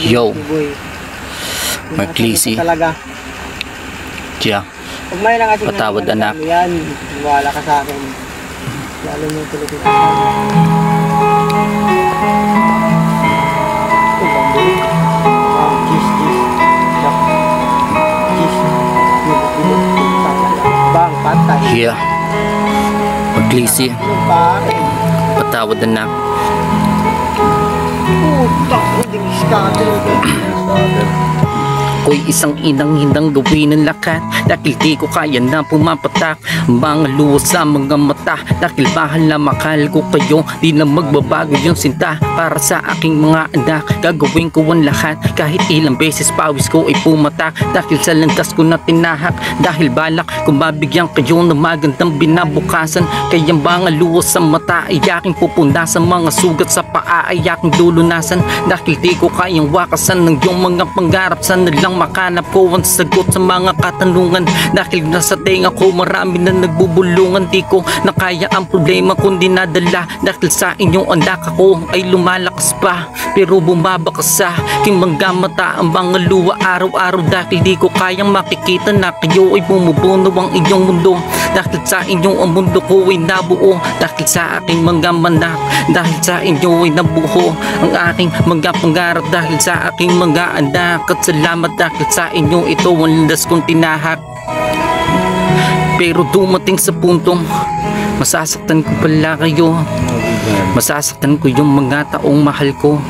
Yo, Marklisi. Tiya, patawad anak. Yan, wala ka sa akin. Lalo mo tuloy ka. Bang, patay. Tiya, Marklisi. Patawad anak. Ako'y isang inang hindang gawin ng lakat dahil di ko kaya na pumapatak mga luha sa mga mata dahil mahal na makal ko kayo, di na magbabago yung sinta para sa aking mga anak. Gagawin ko ang lahat kahit ilang beses pawis ko ay pumatak dahil sa landas ko na tinahak dahil balak kung mabigyan kayo ng magandang binabukasan. Kaya mga luha sa mata ay aking pupunasan, mga sugat sa paa ay aking lulunasan dahil di ko kayang wakasan ng iyong mga pangarap. Sana lang makanap ko ang sagot sa mga katanungan dahil nasa tenga ko marami na nagbubulungan. Di ko na kaya ang problema kundi nadala dahil sa inyong anak ako ay lumalakas pa pero bumaba ka sa aking mga mata. Ang mga luha araw-araw dahil di ko kayang makikita na kayo ay bumubuno ang inyong mundo dahil sa inyong ang mundo ko ay nabuo dahil sa aking mga manak dahil sa inyo ay nabuo ang aking mga pangarap dahil sa aking mga anak. At salamat dahil sa inyo ito ang landas kong tinahak. Pero dumating sa puntong masasaktan ko pala kayo, masasaktan ko yung mga taong mahal ko,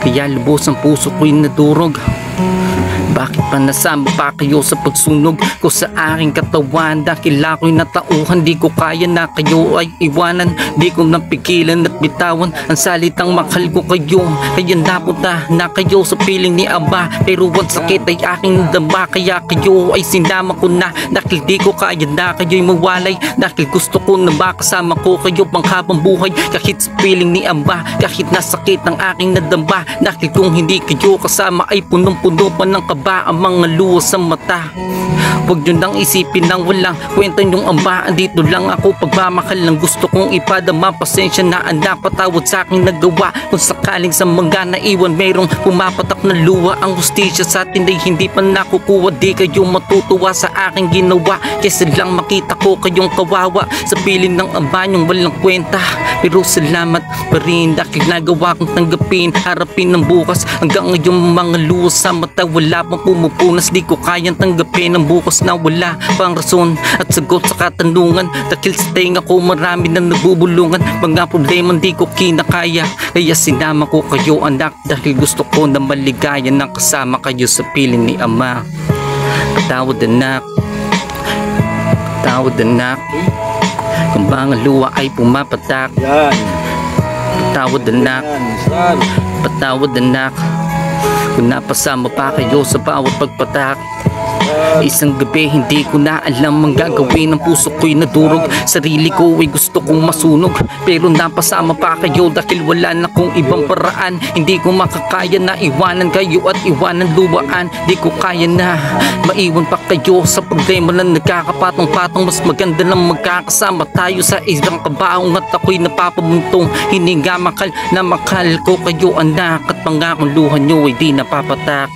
kaya lubos ang puso ko'y nadurog. Bakit pa nasama pa kayo sa pagsunog ko sa aking katawan dahil ako'y natauhan, di ko kaya na kayo ay iwanan. Di ko napigilan at bitawan ang salitang mahal ko kayo, kaya napunta na kayo sa piling ni Aba. Pero ang sakit ay aking dama kaya kayo ay sinama ko na dahil di ko kaya na kayo'y mawalay dahil gusto ko na makasama ko kayo pang habang buhay kahit sa piling ni Aba, kahit nasakit ang aking nadama dahil kung hindi kayo kasama ay punong-puno pa ng kaba ang mga luha sa mata. Huwag nyo nang isipin nang walang kwenta yung amba. Andito lang ako pagmamahal lang gusto kong ipadama. Pasensya na anak, patawad sa aking nagawa. Kung sakaling sa mga naiwan mayroong pumapatak na luha. Ang hustisya sa atin ay hindi pa nakukuha. Di kayo matutuwa sa aking ginawa kesa lang makita ko kayong kawawa sa piling ng amba yung walang kwenta. Pero salamat pa rin dahil nagawa kong tanggapin, harapin ng bukas. Hanggang ngayon mga luha sa mata wala pang pumupunas. Di ko kayang tanggapin ang bukas na wala pang rason at sagot sa katanungan dahil sa tenga ko marami na nagbubulungan. Mga problema di ko kinakaya kaya sinama ko kayo anak dahil gusto ko na maligaya ng kasama kayo sa piling ni Ama. Patawad anak, patawad anak kung mga luha ay pumapatak. Patawad anak, patawad anak kung napasama pa kayo sa bawat pagpatak. Isang gabi hindi ko na alam ang gagawin. Ang puso ko'y nadurog, sarili ko ay gusto kong masunog. Pero napasama pa kayo dahil wala na kong ibang paraan. Hindi ko makakaya na iwanan kayo at iwanan luwaan. Di ko kaya na maiwan pa kayo sa problema na nagkakapatong-patong. Mas maganda lang magkakasama tayo sa isang kabaong at ako'y napapabuntong. Hindi nga makal na makal ko kayo anak at pangakong luha nyo ay di napapatak.